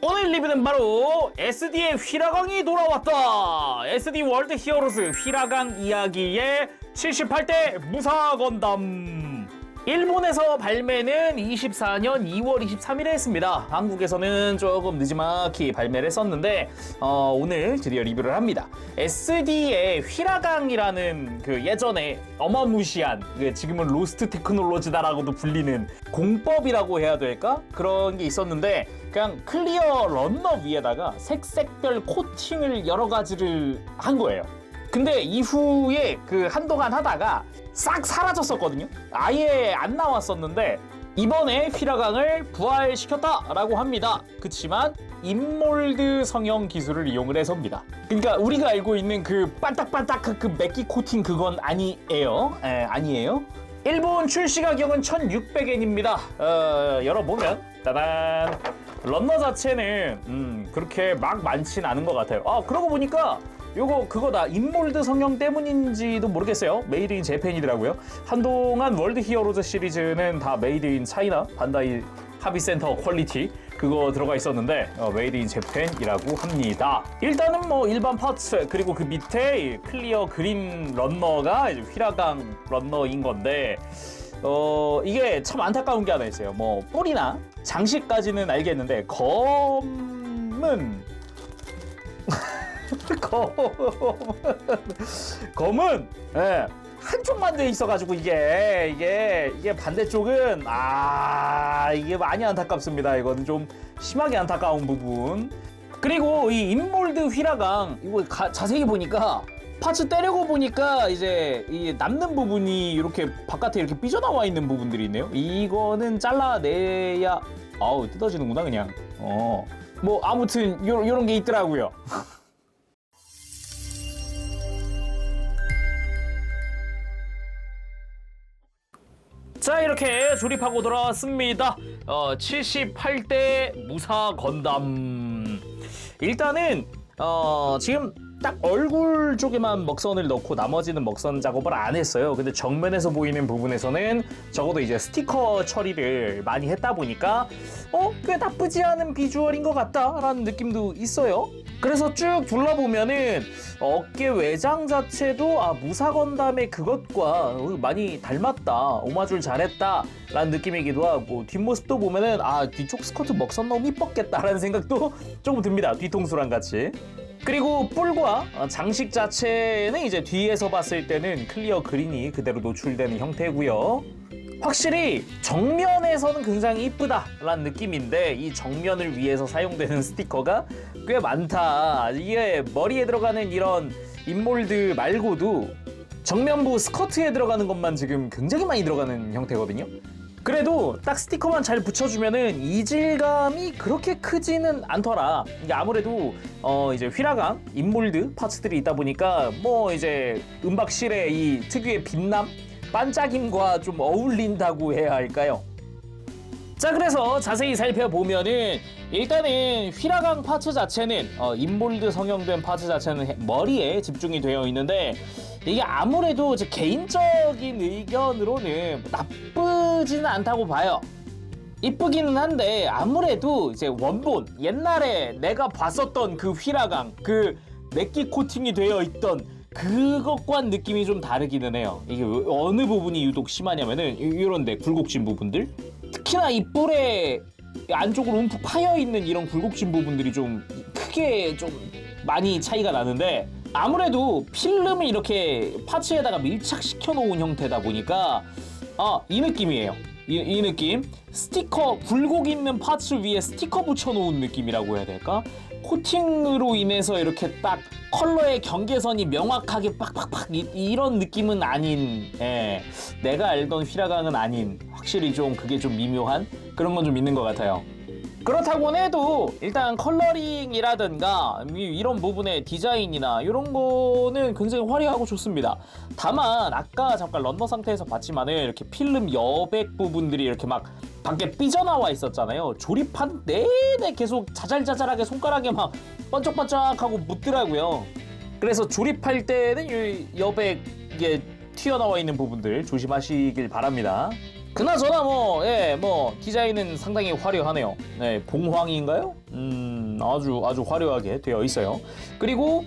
오늘 리뷰는 바로 SD의 휘라강이 돌아왔다. SD 월드 히어로즈 휘라강 이야기의 78대 무사 건담. 일본에서 발매는 24년 2월 23일에 했습니다. 한국에서는 조금 늦지막히 발매를 했었는데 오늘 드디어 리뷰를 합니다. SD의 휘라강이라는 그 예전에 어마무시한 지금은 로스트 테크놀로지다라고도 불리는 공법이라고 해야 될까? 그런 게 있었는데 그냥 클리어 런너 위에다가 색색별 코팅을 여러 가지를 한 거예요. 근데 이후에 그 한동안 하다가 싹 사라졌었거든요. 아예 안 나왔었는데 이번에 휘라강을 부활시켰다라고 합니다. 그치만 인몰드 성형 기술을 이용을 해서입니다. 그러니까 우리가 알고 있는 그 반딱반딱 그 맥기 코팅 그건 아니에요. 아니에요. 일본 출시 가격은 1,600엔입니다. 열어보면 짜잔. 런너 자체는 그렇게 막 많진 않은 것 같아요. 그러고 보니까 요거 그거다. 인몰드 성형 때문인지도 모르겠어요. 메이드 인 재팬이더라고요. 한동안 월드 히어로즈 시리즈는 다 메이드 인 차이나 반다이 하비센터 퀄리티 그거 들어가 있었는데 메이드 인 재팬이라고 합니다. 일단은 뭐 일반 파츠 그리고 그 밑에 클리어 그린 런너가 이제 휘라강 런너인 건데 이게 참 안타까운 게 하나 있어요. 뭐 뿔이나 장식까지는 알겠는데 검은 검은 한쪽만 돼 있어가지고 이게 반대쪽은 이게 많이 안타깝습니다. 이거는 좀 심하게 안타까운 부분. 그리고 이 인몰드 휘라강 이거 자세히 보니까 파츠 떼려고 보니까 이제 이 남는 부분이 이렇게 바깥에 이렇게 삐져나와 있는 부분들이 있네요. 이거는 잘라내야 뜯어지는구나 그냥. 뭐 아무튼 요런 게 있더라고요. 자, 이렇게 조립하고 돌아왔습니다. 78대 무사 건담. 일단은 지금 딱 얼굴 쪽에만 먹선을 넣고 나머지는 먹선 작업을 안 했어요. 근데 정면에서 보이는 부분에서는 적어도 이제 스티커 처리를 많이 했다 보니까 꽤 나쁘지 않은 비주얼인 것 같다라는 느낌도 있어요. 그래서 쭉 둘러보면은 어깨 외장 자체도 무사 건담의 그것과 많이 닮았다, 오마주를 잘했다 라는 느낌이기도 하고, 뒷모습도 보면은 뒤쪽 스커트 먹선 너무 이뻤겠다라는 생각도 조금 듭니다. 뒤통수랑 같이. 그리고 뿔과 장식 자체는 이제 뒤에서 봤을 때는 클리어 그린이 그대로 노출되는 형태고요. 확실히 정면에서는 굉장히 이쁘다라는 느낌인데 이 정면을 위해서 사용되는 스티커가 꽤 많다. 이게 머리에 들어가는 이런 인몰드 말고도 정면부 스커트에 들어가는 것만 지금 굉장히 많이 들어가는 형태거든요. 그래도 딱 스티커만 잘 붙여주면은 이질감이 그렇게 크지는 않더라. 이게 아무래도 이제 휘라강 인몰드 파츠들이 있다 보니까 뭐 이제 은박실의 이 특유의 빛남 반짝임과 좀 어울린다고 해야 할까요? 자, 그래서 자세히 살펴보면은 일단은 휘라강 파츠 자체는 인몰드 성형된 파츠 자체는 머리에 집중이 되어 있는데 이게 아무래도 제 개인적인 의견으로는 나쁘지는 않다고 봐요. 이쁘기는 한데 아무래도 이제 원본 옛날에 내가 봤었던 그 휘라강 그 맥기 코팅이 되어 있던 그것과는 느낌이 좀 다르기는 해요. 이게 어느 부분이 유독 심하냐면은 이런데 굴곡진 부분들, 특히나 이 뿔에 안쪽으로 움푹 파여있는 이런 굴곡진 부분들이 좀 크게 좀 많이 차이가 나는데, 아무래도 필름을 이렇게 파츠에다가 밀착시켜 놓은 형태다 보니까 이 느낌이에요. 이 느낌. 스티커, 굴곡 있는 파츠 위에 스티커 붙여놓은 느낌이라고 해야 될까? 코팅으로 인해서 이렇게 딱 컬러의 경계선이 명확하게 빡빡빡 이런 느낌은 아닌, 내가 알던 휘라강은 아닌, 확실히 좀 그게 좀 미묘한 그런 건 좀 있는 것 같아요. 그렇다고 해도 일단 컬러링이라든가 이런 부분의 디자인이나 이런 거는 굉장히 화려하고 좋습니다. 다만 아까 잠깐 런너 상태에서 봤지만은 이렇게 필름 여백 부분들이 이렇게 막 밖에 삐져나와 있었잖아요. 조립한 내내 계속 자잘자잘하게 손가락에 막 번쩍번쩍하고 묻더라고요. 그래서 조립할 때는 이 여백에 튀어나와 있는 부분들 조심하시길 바랍니다. 그나저나 뭐 디자인은 상당히 화려하네요. 네, 봉황인가요? 아주 화려하게 되어 있어요. 그리고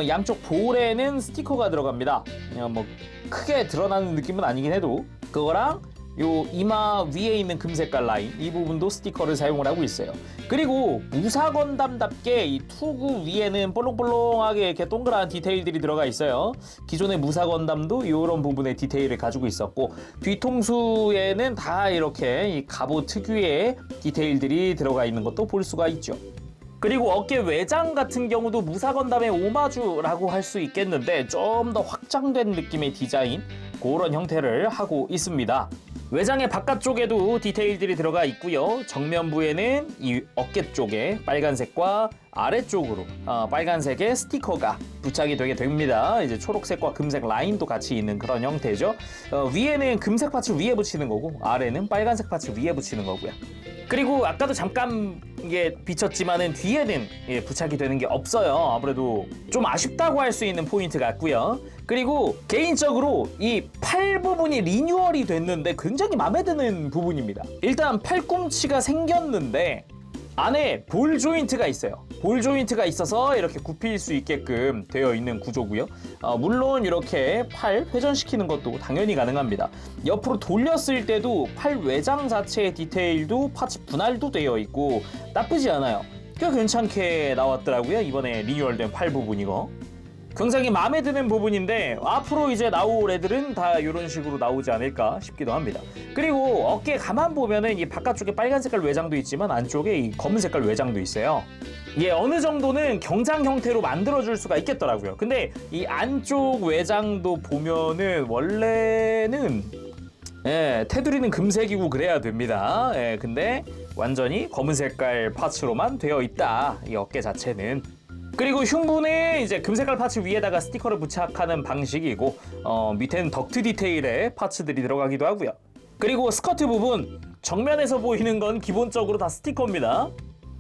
양쪽 볼에는 스티커가 들어갑니다. 뭐 크게 드러나는 느낌은 아니긴 해도 그거랑 요 이마 위에 있는 금색깔 라인 이 부분도 스티커를 사용을 하고 있어요. 그리고 무사 건담답게 이 투구 위에는 볼록볼록하게 이렇게 동그란 디테일들이 들어가 있어요. 기존의 무사 건담도 이런 부분의 디테일을 가지고 있었고 뒤통수에는 다 이렇게 이 갑옷 특유의 디테일들이 들어가 있는 것도 볼 수가 있죠. 그리고 어깨 외장 같은 경우도 무사 건담의 오마주라고 할 수 있겠는데 좀 더 확장된 느낌의 디자인 그런 형태를 하고 있습니다. 외장의 바깥쪽에도 디테일들이 들어가 있고요. 정면부에는 이 어깨 쪽에 빨간색과 아래쪽으로 빨간색의 스티커가 부착이 되게 됩니다. 이제 초록색과 금색 라인도 같이 있는 그런 형태죠. 위에는 금색 파츠 위에 붙이는 거고 아래는 빨간색 파츠 위에 붙이는 거고요. 그리고 아까도 잠깐 이게 비쳤지만은 뒤에는 부착이 되는 게 없어요. 아무래도 좀 아쉽다고 할 수 있는 포인트 같고요. 그리고 개인적으로 이 팔 부분이 리뉴얼이 됐는데 굉장히 마음에 드는 부분입니다. 일단 팔꿈치가 생겼는데 안에 볼 조인트가 있어요. 볼 조인트가 있어서 이렇게 굽힐 수 있게끔 되어 있는 구조고요. 물론 이렇게 팔 회전시키는 것도 당연히 가능합니다. 옆으로 돌렸을 때도 팔 외장 자체의 디테일도 파츠 분할도 되어 있고 나쁘지 않아요. 꽤 괜찮게 나왔더라고요. 이번에 리뉴얼된 팔 부분 이거. 굉장히 마음에 드는 부분인데 앞으로 이제 나올 애들은 다 이런 식으로 나오지 않을까 싶기도 합니다. 그리고 어깨 가만 보면은 이 바깥쪽에 빨간 색깔 외장도 있지만 안쪽에 이 검은 색깔 외장도 있어요. 이게 어느 정도는 경장 형태로 만들어줄 수가 있겠더라고요. 근데 이 안쪽 외장도 보면은 원래는 테두리는 금색이고 그래야 됩니다. 근데 완전히 검은 색깔 파츠로만 되어 있다. 이 어깨 자체는. 그리고 흉부는 이제 금색깔 파츠 위에다가 스티커를 부착하는 방식이고 밑에는 덕트 디테일의 파츠들이 들어가기도 하고요. 그리고 스커트 부분 정면에서 보이는 건 기본적으로 다 스티커입니다.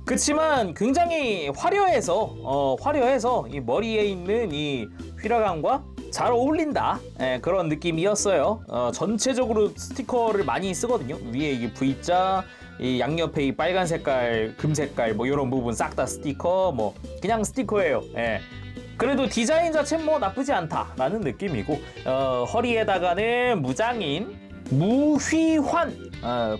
그치만 굉장히 화려해서 이 머리에 있는 이 휘라감과 잘 어울린다 그런 느낌이었어요. 전체적으로 스티커를 많이 쓰거든요. 위에 이게 V자 이 양옆에 이 빨간 색깔, 금색깔 뭐 이런 부분 싹 다 스티커 뭐 그냥 스티커예요. 그래도 디자인 자체는 뭐 나쁘지 않다라는 느낌이고 허리에다가는 무장인 무휘환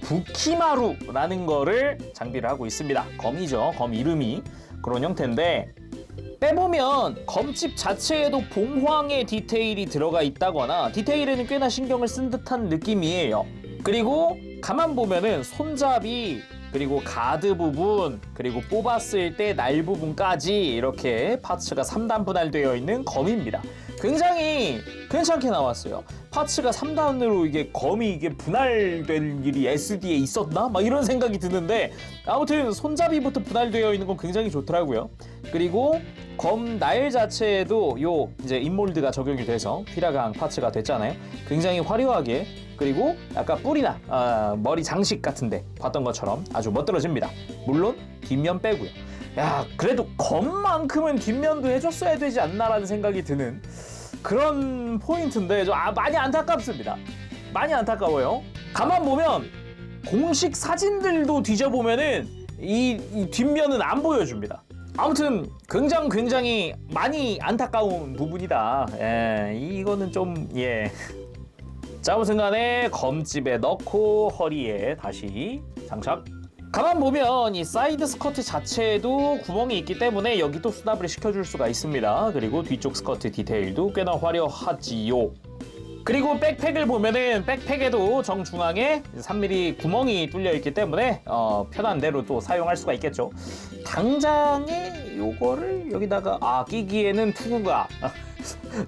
부키마루라는 거를 장비를 하고 있습니다. 검이죠. 검 이름이 그런 형태인데 빼보면 검집 자체에도 봉황의 디테일이 들어가 있다거나 디테일에는 꽤나 신경을 쓴 듯한 느낌이에요. 그리고 가만 보면은 손잡이 그리고 가드 부분 그리고 뽑았을 때 날 부분까지 이렇게 파츠가 3단 분할되어 있는 검입니다. 굉장히 괜찮게 나왔어요. 파츠가 3단으로 이게 검이 이게 분할될 일이 SD에 있었나? 막 이런 생각이 드는데 아무튼 손잡이부터 분할되어 있는 건 굉장히 좋더라고요. 그리고 검 날 자체에도 요 이제 인몰드가 적용이 돼서 휘라강 파츠가 됐잖아요. 굉장히 화려하게 그리고 아까 뿔이나 머리 장식 같은데 봤던 것처럼 아주 멋들어집니다. 물론 뒷면 빼고요. 야 그래도 검만큼은 뒷면도 해줬어야 되지 않나라는 생각이 드는 그런 포인트인데 좀 많이 안타깝습니다. 많이 안타까워요. 가만 보면 공식 사진들도 뒤져보면은 이 뒷면은 안 보여줍니다. 아무튼 굉장히 많이 안타까운 부분이다. 이거는 좀 자, 아무튼 간에 검집에 넣고 허리에 다시 장착. 가만 보면 이 사이드 스커트 자체에도 구멍이 있기 때문에 여기도 수납을 시켜줄 수가 있습니다. 그리고 뒤쪽 스커트 디테일도 꽤나 화려하지요. 그리고 백팩을 보면은 백팩에도 정중앙에 3mm 구멍이 뚫려 있기 때문에 편한 대로 또 사용할 수가 있겠죠. 당장에 요거를 여기다가 끼기에는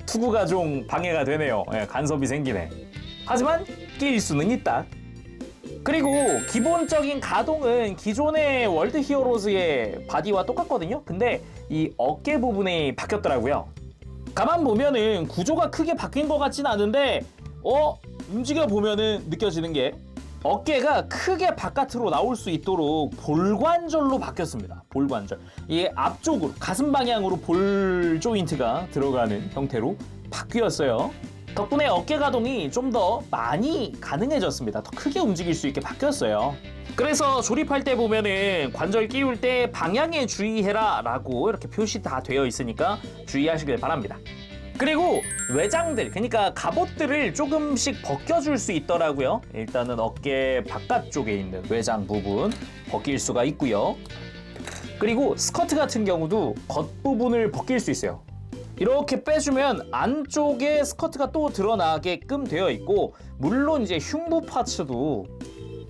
투구가 좀 방해가 되네요. 간섭이 생기네. 하지만 낄 수는 있다. 그리고 기본적인 가동은 기존의 월드 히어로즈의 바디와 똑같거든요. 근데 이 어깨 부분이 바뀌었더라고요. 가만 보면은 구조가 크게 바뀐 것 같진 않은데 움직여 보면은 느껴지는 게 어깨가 크게 바깥으로 나올 수 있도록 볼관절로 바뀌었습니다. 볼관절. 이게 앞쪽으로 가슴 방향으로 볼 조인트가 들어가는 형태로 바뀌었어요. 덕분에 어깨 가동이 좀 더 많이 가능해졌습니다. 더 크게 움직일 수 있게 바뀌었어요. 그래서 조립할 때 보면은 관절 끼울 때 방향에 주의해라 라고 이렇게 표시 다 되어 있으니까 주의하시길 바랍니다. 그리고 외장들, 그러니까 갑옷들을 조금씩 벗겨줄 수 있더라고요. 일단은 어깨 바깥쪽에 있는 외장 부분 벗길 수가 있고요. 그리고 스커트 같은 경우도 겉부분을 벗길 수 있어요. 이렇게 빼주면 안쪽에 스커트가 또 드러나게끔 되어 있고, 물론 이제 흉부 파츠도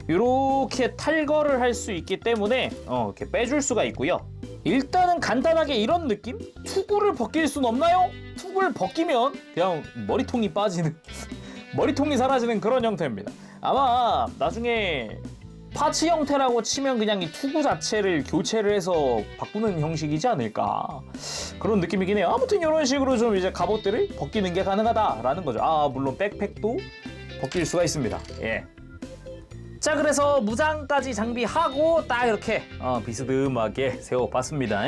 이렇게 탈거를 할 수 있기 때문에 이렇게 빼줄 수가 있고요. 일단은 간단하게 이런 느낌? 투구를 벗길 순 없나요? 투구를 벗기면 그냥 머리통이 빠지는 머리통이 사라지는 그런 형태입니다. 아마 나중에 파츠 형태라고 치면 그냥 이 투구 자체를 교체를 해서 바꾸는 형식이지 않을까, 그런 느낌이긴 해요. 아무튼 이런 식으로 좀 이제 갑옷들을 벗기는 게 가능하다라는 거죠. 물론 백팩도 벗길 수가 있습니다. 예. 자, 그래서 무장까지 장비하고 딱 이렇게 비스듬하게 세워봤습니다.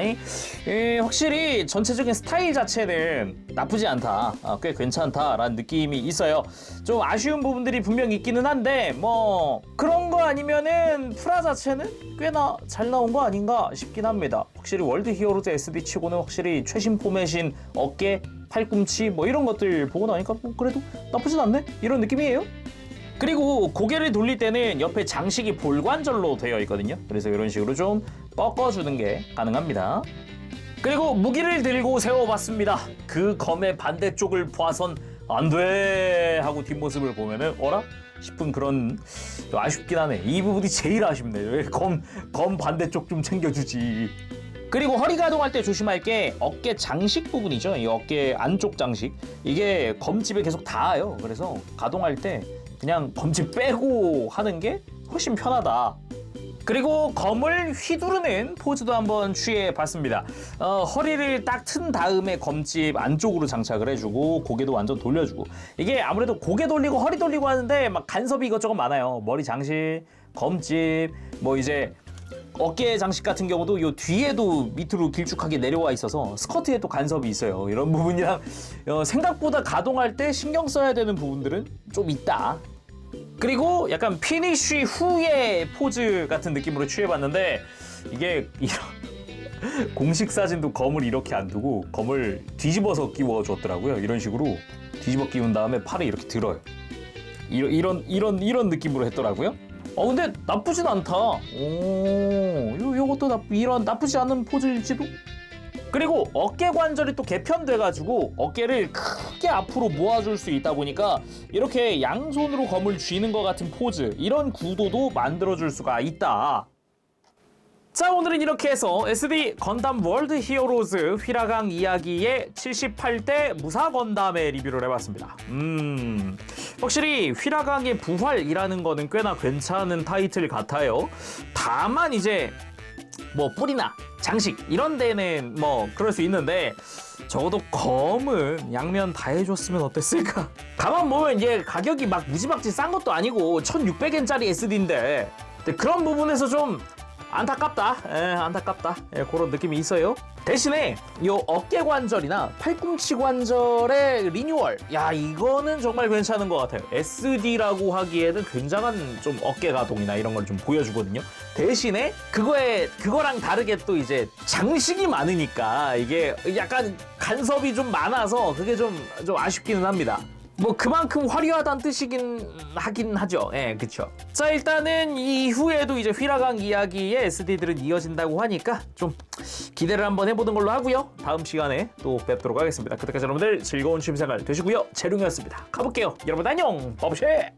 확실히 전체적인 스타일 자체는 나쁘지 않다, 꽤 괜찮다라는 느낌이 있어요. 좀 아쉬운 부분들이 분명히 있기는 한데 뭐 그런 거 아니면은 프라 자체는 꽤나 잘 나온 거 아닌가 싶긴 합니다. 확실히 월드 히어로즈 SD 치고는 확실히 최신 포맷인 어깨, 팔꿈치 뭐 이런 것들 보고 나니까 뭐 그래도 나쁘진 않네, 이런 느낌이에요. 그리고 고개를 돌릴 때는 옆에 장식이 볼관절로 되어 있거든요. 그래서 이런 식으로 좀 꺾어주는 게 가능합니다. 그리고 무기를 들고 세워봤습니다. 그 검의 반대쪽을 봐선 안 돼 하고 뒷모습을 보면은 어라? 싶은 그런, 아쉽긴 하네. 이 부분이 제일 아쉽네. 왜 검 반대쪽 좀 챙겨주지. 그리고 허리 가동할 때 조심할 게 어깨 장식 부분이죠. 이 어깨 안쪽 장식. 이게 검집에 계속 닿아요. 그래서 가동할 때 그냥 검집 빼고 하는 게 훨씬 편하다. 그리고 검을 휘두르는 포즈도 한번 취해봤습니다. 허리를 딱 튼 다음에 검집 안쪽으로 장착을 해주고 고개도 완전 돌려주고, 이게 아무래도 고개 돌리고 허리 돌리고 하는데 막 간섭이 이것저것 많아요. 머리 장식, 검집, 뭐 이제 어깨 장식 같은 경우도 요 뒤에도 밑으로 길쭉하게 내려와 있어서 스커트에 또 간섭이 있어요. 이런 부분이랑 생각보다 가동할 때 신경 써야 되는 부분들은 좀 있다. 그리고 약간 피니쉬 후의 포즈 같은 느낌으로 취해봤는데, 이게 이런 공식 사진도 검을 이렇게 안 두고 검을 뒤집어서 끼워줬더라고요. 이런 식으로 뒤집어 끼운 다음에 팔을 이렇게 들어요. 이런 느낌으로 했더라고요. 근데 나쁘진 않다. 요것도 이런 나쁘지 않은 포즈일지도. 그리고 어깨 관절이 또 개편돼가지고 어깨를 크게 앞으로 모아줄 수 있다 보니까 이렇게 양손으로 검을 쥐는 것 같은 포즈, 이런 구도도 만들어줄 수가 있다. 자, 오늘은 이렇게 해서 SD 건담 월드 히어로즈 휘라강 이야기의 78대 무사 건담의 리뷰를 해봤습니다. 확실히 휘라강의 부활이라는 거는 꽤나 괜찮은 타이틀 같아요. 다만 이제 뭐 뿔이나 장식 이런 데는 뭐 그럴 수 있는데, 적어도 검은 양면 다 해줬으면 어땠을까? 가만 보면 이게 가격이 막 무지막지 싼 것도 아니고 1600엔짜리 SD인데 그런 부분에서 좀 안타깝다. 안타깝다. 그런 느낌이 있어요. 대신에 이 어깨 관절이나 팔꿈치 관절의 리뉴얼, 이거는 정말 괜찮은 것 같아요. SD라고 하기에는 굉장한 좀 어깨 가동이나 이런 걸 좀 보여주거든요. 대신에 그거랑 다르게 또 이제 장식이 많으니까 이게 약간 간섭이 좀 많아서 그게 좀 아쉽기는 합니다. 뭐 그만큼 화려하다는 뜻이긴 하긴 하죠. 그쵸. 자, 일단은 이후에도 이제 휘라강 이야기의 SD들은 이어진다고 하니까 좀 기대를 한번 해보는 걸로 하고요. 다음 시간에 또 뵙도록 하겠습니다. 그때까지 여러분들 즐거운 취미생활 되시고요. 재룡이었습니다. 가볼게요. 여러분 안녕. 버브쉐.